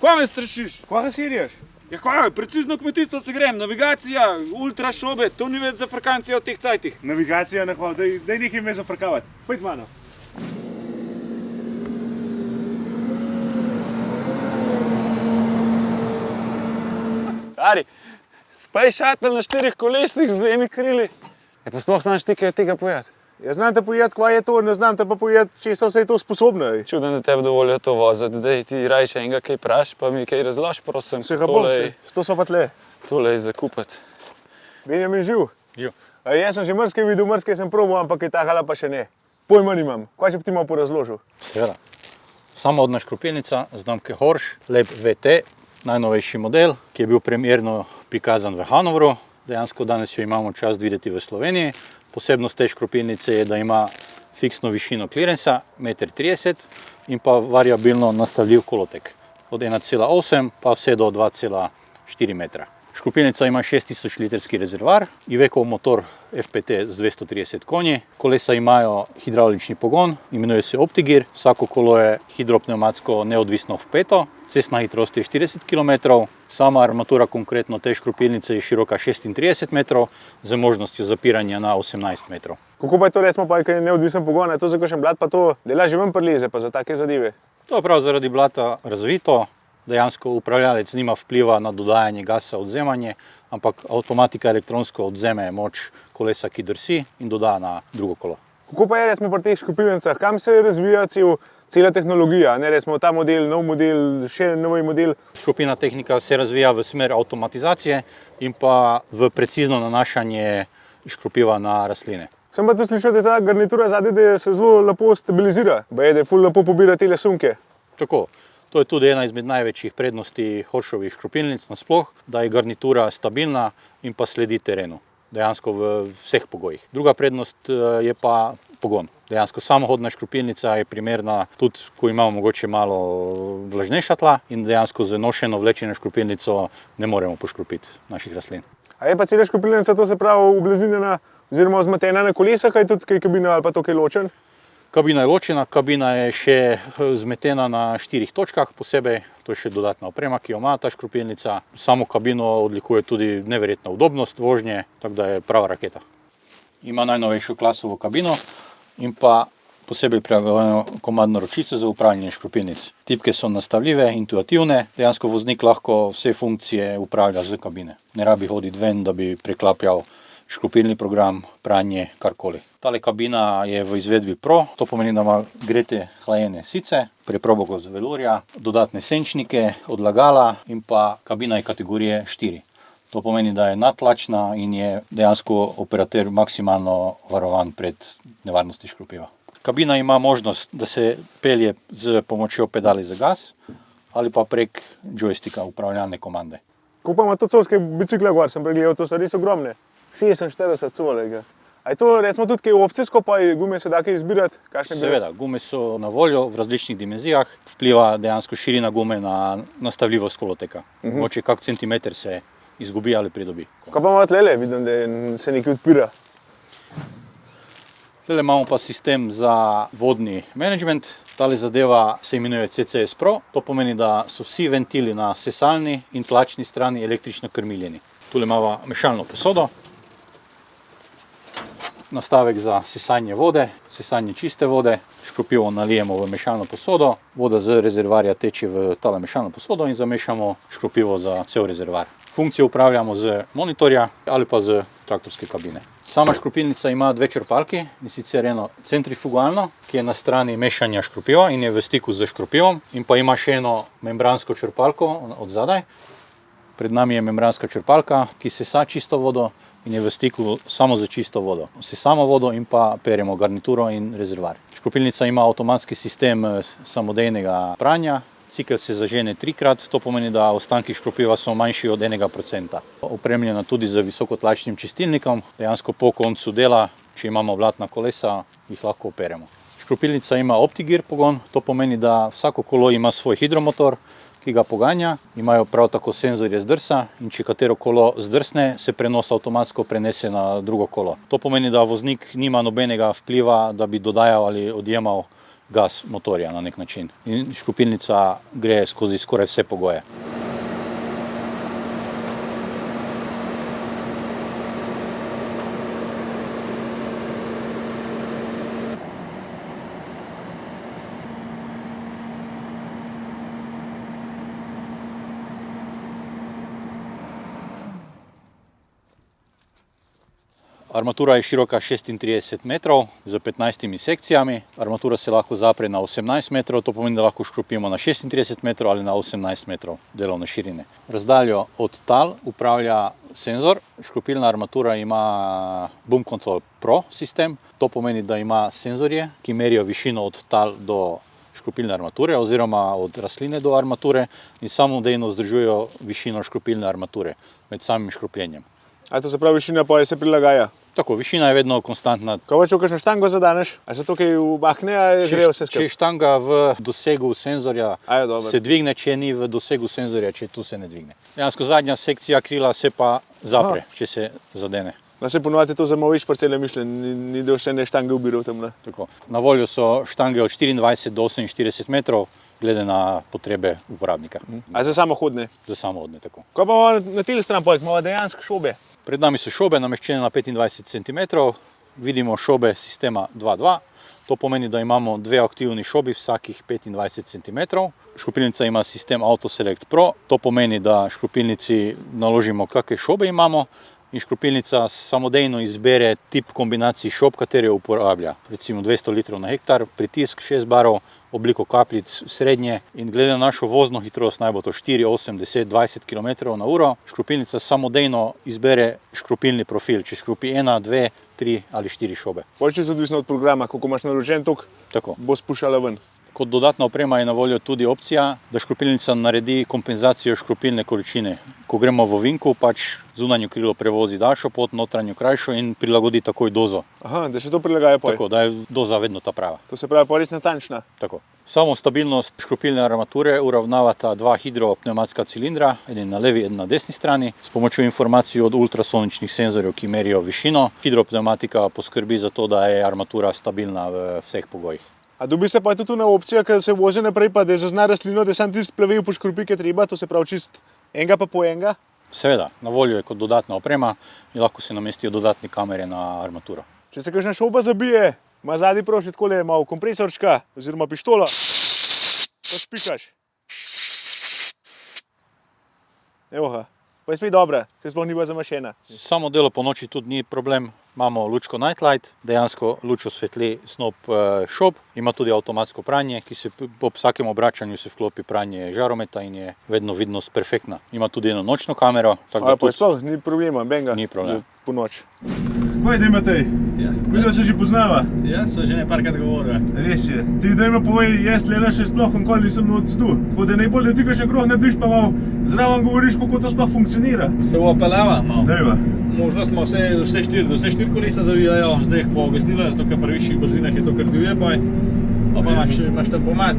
Kaj me strašiš? Kaj si rješ? Ja kaj, precizno kmetijstvo se grem, navigacija, ultra šobe, to ni več za frkancije od teh cajtih. Navigacija ne hvala, daj nekaj me zafrkavati. Pojd z mano. Stari, Space Shuttle na 4 kolesnih z 2 krili. Ja pa sploh znaš ti kaj od tega povedati? Ja znam te povedati, kaj je to, ne znam te pa povedati, če so vse to sposobno. Čudem, da tebi dovoljo to voziti, da ti rajče enega kaj praš, pa mi kaj razlož, prosim. Vsega bolj, sto so pa tle. Tole je za kupati. Benjamin živ? Živ. Jaz sem že mrske videl, mrske sem probal, ampak je tahala pa še ne. Pojma nimam. Kaj če bi ti malo porazložil? Seveda. Samodna škropilnica znamke Horsch, Lab VT, najnovejši model, ki je bil premierno prikazan v Hannoveru. Dejansko danes jo imamo čast videti v Sloveniji. Posebnost te škropilnice je, da ima fiksno višino klirensa, 1,30 m in pa variabilno nastavljiv kolotek. Od 1,8 pa vse do 2,4 metra. Škropilnica ima 6000 litrski rezervoar, Ivekov motor FPT z 230 konji, kolesa imajo hidravlični pogon, imenuje se OptiGear, vsako kolo je hidropnevmatsko neodvisno vpeto, cestna hitrost je 40 km, sama armatura konkretno te škropilnice je široka 36 metrov, z možnostjo zapiranja na 18 metrov. Kako pa je to recimo, pa je neodvisen pogon, je to za kakšen blat, pa to dela že ven prilize, pa za take zadeve? To je prav zaradi blata razvito. Dejansko upravljalec nima vpliva na dodajanje gasa, odzemanje, ampak avtomatika elektronsko odzeme moč kolesa, ki drsi in doda na drugo kolo. Kako pa je recimo pri teh škropilnicah, kam se razvija cela tehnologija, ne recimo ta model, nov model, še novi model? Škropilna tehnika se razvija v smer avtomatizacije in pa v precizno nanašanje škropiva na rastline. Sem pa tudi slišal, da je ta garnitura zadaj, da se zelo lepo stabilizira, da je ful lepo pobira tele sunke. Tako. To je tudi ena izmed največjih prednosti Horschovih škropilnic nasploh, da je garnitura stabilna in pa sledi terenu, dejansko v vseh pogojih. Druga prednost je pa pogon. Dejansko samohodna škropilnica je primerna tudi, ko imamo mogoče malo vlažnejša tla in dejansko z nošeno vlečeno škropilnico ne moremo poškropiti naših rastlin. A je pa cela škropilnica, to se pravi oblazinjena oziroma zmetena na kolesah, kaj tudi kaj kabina ali pa to kaj ločen? Kabina je ločena, kabina je še zmetena na 4 točkah posebej, to je še dodatna oprema, ki jo ima ta škropilnica. Samo kabino odlikuje tudi neverjetna udobnost vožnje, tako da je prava raketa. Ima najnovejšo klasovo kabino in pa posebej prilagojeno komadno ročico za upravljanje škropilnic. Tipke so nastavljive, intuitivne, dejansko voznik lahko vse funkcije upravlja z kabine. Ne rabi hoditi ven, da bi preklapljal škropilni program, pranje, karkoli. Tale kabina je v izvedbi Pro, to pomeni, da ima grete hlajene sice, preprobo z velurja, dodatne senčnike, odlagala in pa kabina je kategorije 4. To pomeni, da je nadtlačna in je dejansko operater maksimalno varovan pred nevarnosti škropiva. Kabina ima možnost, da se pelje z pomočjo pedali za gas ali pa prek joysticka upravljalne komande. Ko pa ima to covske bicikle gor, sem pregledal, to so res ogromne. 46 colega. A je to recimo tudi kaj opcijsko, pa gume se da kaj izbirati? Seveda, gume so na voljo v različnih dimenzijah, vpliva dejansko širina gume na nastavljivost koloteka. Mogoče kak centimeter se izgubi ali pridobi. Kaj pa ima tlele, vidim, da se nekaj odpira? Tlele imamo pa sistem za vodni management. Tale zadeva se imenuje CCS Pro. To pomeni, da so vsi ventili na sesalni in tlačni strani električno krmiljeni. Tule imamo mešalno posodo. Nastavek za sesanje vode, sesanje čiste vode, škropivo nalijemo v mešalno posodo, voda z rezervoarja teče v tale mešalno posodo in zamešamo škropivo za cel rezervoar. Funkcijo upravljamo z monitorja ali pa z traktorske kabine. Sama škropilnica ima 2 črpalki, in sicer eno centrifugalno, ki je na strani mešanja škropiva in je v stiku z škropivom, in pa ima še eno membransko črpalko od zadaj. Pred nami je membranska črpalka, ki sesa čisto vodo in je v stiku samo za čisto vodo. Sesamo vodo in pa peremo garnituro in rezervoar. Škropilnica ima avtomatski sistem samodejnega pranja. Cikel se zažene 3-krat, to pomeni, da ostanki škropiva so manjši od 1%. Opremljena tudi z visokotlačnim čistilnikom. Dejansko po koncu dela, če imamo blatna kolesa, jih lahko operemo. Škropilnica ima OptiGear pogon, to pomeni, da vsako kolo ima svoj hidromotor, ki ga poganja, imajo prav tako senzorje zdrsa in če katero kolo zdrsne, se prenos avtomatsko prenese na drugo kolo. To pomeni, da voznik nima nobenega vpliva, da bi dodajal ali odjemal gas motorja na nek način. In škropilnica gre skozi skoraj vse pogoje. Armatura je široka 36 metrov z 15 sekcijami. Armatura se lahko zapre na 18 metrov, to pomeni, da lahko škropimo na 36 metrov ali na 18 metrov delovne širine. Razdaljo od tal upravlja senzor. Škropilna armatura ima Boom Control Pro sistem. To pomeni, da ima senzorje, ki merijo višino od tal do škropilne armature oziroma od rastline do armature in samodejno vzdržujejo višino škropilne armature med samim škropljenjem. A to se pravi, višina pa se prilagaja? Tako, višina je vedno konstantna. Ko pa če v kakšno štango zadaneš, a se to kaj umakne, a gre vse Če skupaj? je štanga v dosegu senzorja, A je dobro. se dvigne, če ni v dosegu senzorja, če tu se ne dvigne. Dejansko zadnja sekcija krila se pa zapre, če se zadene. Da se ponovadi to za malo več parcele mišljen, ni del še ene štange ubiral tam, ne? Tako. Na voljo so štange od 24 do 48 metrov, glede na potrebe uporabnika. A za samohodne? Za samohodne, tako. Ko pa imamo na teli stran poleg, imamo dejansko šobe. Pred nami so šobe nameščene na 25 cm, vidimo šobe sistema 2.2. To pomeni, da imamo dve aktivni šobi vsakih 25 cm. Škropilnica ima sistem AutoSelect Pro, to pomeni, da škropilnici naložimo, kakšne šobe imamo in škropilnica samodejno izbere tip kombinacij šob, katere uporablja. Recimo 200 litrov na hektar, pritisk 6 barov, obliko kapljic srednje in glede na našo vozno hitrost, naj bo to 4, 8, 10, 20 km/h, škropilnica samodejno izbere škropilni profil, če škropi 1, 2, 3 ali 4 šobe. Bolj če se odvisno od programa, koliko imaš naložen, toliko Tako. bo spuščala ven. Kot dodatna oprema je na voljo tudi opcija, da škropilnica naredi kompenzacijo škropilne količine. Ko gremo v ovinku, pač zunanjo krilo prevozi daljšo pot, notranjo krajšo in prilagodi takoj dozo. Aha, da še to prilagaja poj. Tako, da je doza vedno ta prava. To se pravi pa res natančna. Tako. Samo stabilnost škropilne armature uravnavata dva hidropnevmatska cilindra, eden na levi, eden na desni strani, s pomočjo informacij od ultrasoničnih senzorjev, ki merijo višino. Hidropnevmatika poskrbi za to, da je armatura stabilna v vseh pogojih. A dobi se pa tudi na opcija, ker se vozi naprej, pa da zazna rastlino, da sam tisti plevel po škropi, ki je treba, to se pravi čist enega pa po enega. Seveda, na voljo je kot dodatna oprema in lahko se namestijo dodatne kamere na armaturo. Če se kakšna šoba zabije, ima zadnji prav še takole malo kompresorčka oziroma pištola, pa špikaš. Evo ga, pa je spet dobra, se sploh ni bila zamašena. Samo delo po noči tudi ni problem. Imamo lučko Nightlight, dejansko luč osvetli snop šob, ima tudi avtomatsko pranje, ki se po vsakem obračanju se vklopi pranje žarometa in je vedno vidnost perfektna. Ima tudi eno nočno kamero, tako da Pa je tudi sploh ni problema, benga, Ni problem. za po noč. Povej, Matej, Ja. videl se že poznava, Ja, so že nekajkrat govorili. res je. Ti daj me povej, jaz lela še sploh nikoli nisem na odzdu, tako da najbolj, da ti ga še groh narediš, pa malo zraven govoriš, kako to sploh funkcionira. Se bo pelava malo. Dajva. Možno smo vse štiri kolesa zavijajo, zdaj jih bo ugasnila, zato ker pri višjih brzinah je to kar divje poj. Pa imaš tempomat,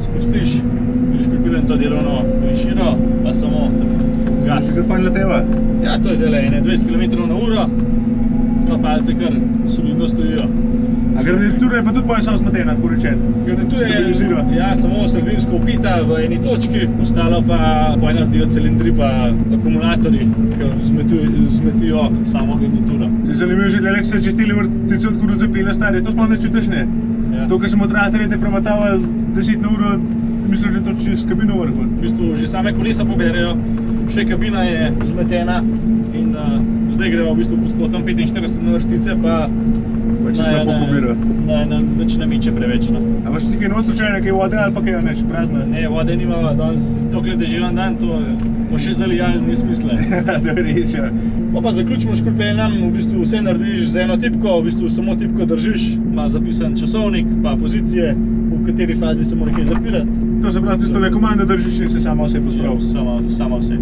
spustiš, vidiš škropilnico delovno višino, pa samo gas. Se fajn leteva. Ja, to je dele, 20 km/h, pa palce kar solidno stojijo. A garnitura je pa tudi pojem samo smetena, tako rečen. Garnitura Stabilizira. je ja, samo sredinsko upita v eni točki, ostalo pa naredijo cilindri pa akumulatorji, ki zmetijo samo garnituro. Se je zanimivo že, da se čez tele vrtice odkud zapelja stari, to sploh ne čutiš, ne? Ja. To, kar sem od raterja te prematava z 10 na uro, mislim, že to čez kabino vrhu. V bistvu že same kolesa poberejo, še kabina je zmetena in zdaj gremo v bistvu pod kotom 45 na vrstice, pa čisto lepo pobira. nič ne miče preveč. No. A imaš ti kaj noč slučajno, kaj vode ali pa kaj neč, prazna? Ne, vode nimava danes, dokler deževan dan, to bomo še zalijali, ni smisla. To je res, ja. Pa zaključimo s škropljenjem, v bistvu vse narediš z eno tipko, v bistvu samo tipko držiš, ima zapisan časovnik, pa pozicije, v kateri fazi se mora kaj zapirati. To se pravi, tisto le komando držiš in se sama vse pospravi. Sama vse.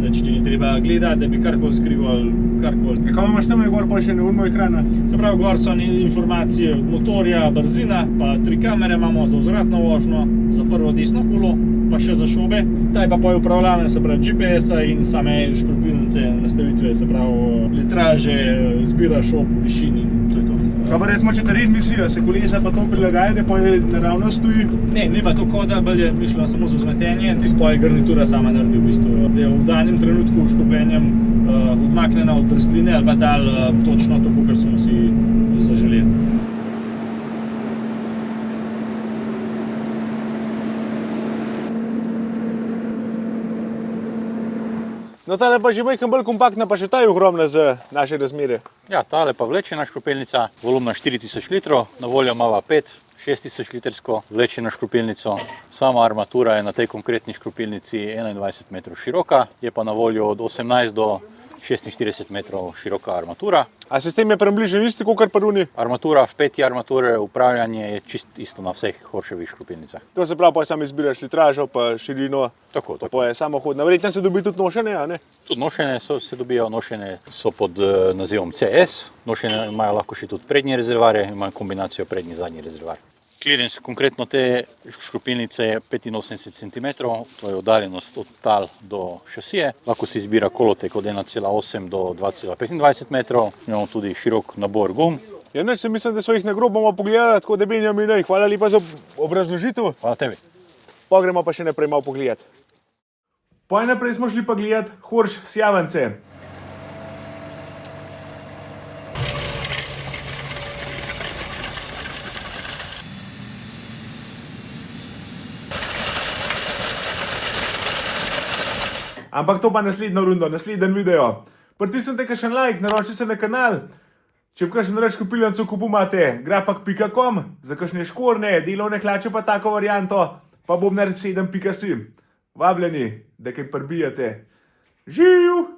Nič ti ni treba gledati, da bi karkoli skrival, karkoli. Kaj imaš tam je gor pa še na urmo ekrana? Se pravi, gor so informacije od motorja, brzina, pa 3 kamere imamo za vzvratno vožnjo, za prvo desno kolo, pa še za šobe. Ta je pa upravljanje, se pravi GPS-a in same škropilnice nastavitve, se pravi litraže, zbira šob v višini, to je to. Kaj pa recimo, če teren misijo, se kolesa pa to prilagaja, da pa je naravno stoji? Ne, nima to koda, bolj je mišljeno samo za vzmetenje, tisto pa je garnitura sama naredi v bistvu. Da je v danem trenutku škropljenjem odmaknjena od rastline ali pa dal točno to, kar smo si zaželeli. No, tale pa že majhen bolj kompaktna, pa še ta je ogromna za naše razmere. Ja, tale pa vlečena škropilnica, volumna 4000 litrov, na voljo imava 6000 litrsko vlečeno škropilnico. Sama armatura je na tej konkretni škropilnici 21 metrov široka, je pa na voljo od 18 do 46 metrov široka armatura. A sistem je približno isti, kot pri Runi? Armatura, vpetje armature, upravljanje je čist isto na vseh Horševih škropilnicah. To se pravi, pa sam izbiraš litražo, pa širino, Tako, tako. pa je samohodna. Verjetno se dobi tudi nošene, a ne? Tudi nošene se dobijo, nošene so pod nazivom CS, nošene imajo lahko še tudi prednje rezervoarje, imajo kombinacijo prednji in zadnji rezervoar. Clearance konkretno te škropilnice je 85 cm, to je oddaljenost od tal do šasije. Lahko se izbira kolotek od 1,8 do 2,25 metrov, imamo tudi širok nabor gum. Ja, neč se mislim, da so jih na grob bomo pogledali, tako da Benjamin, hvala lepa za obrazložitev. Hvala tebi. Pa gremo pa še naprej malo pogledati. Poj naprej smo šli pa gledati Horš Sjavance. Ampak to pa naslednjo rundo, naslednji video. Pritisnite kakšen like, naročite se na kanal. Če bi kakšen reč škropilnico kupumate, grapak.com, za kakšne škorne, delovne hlače pa tako varianto, pa bobnar 7.si. Vabljeni, da kaj prbijate. Živ!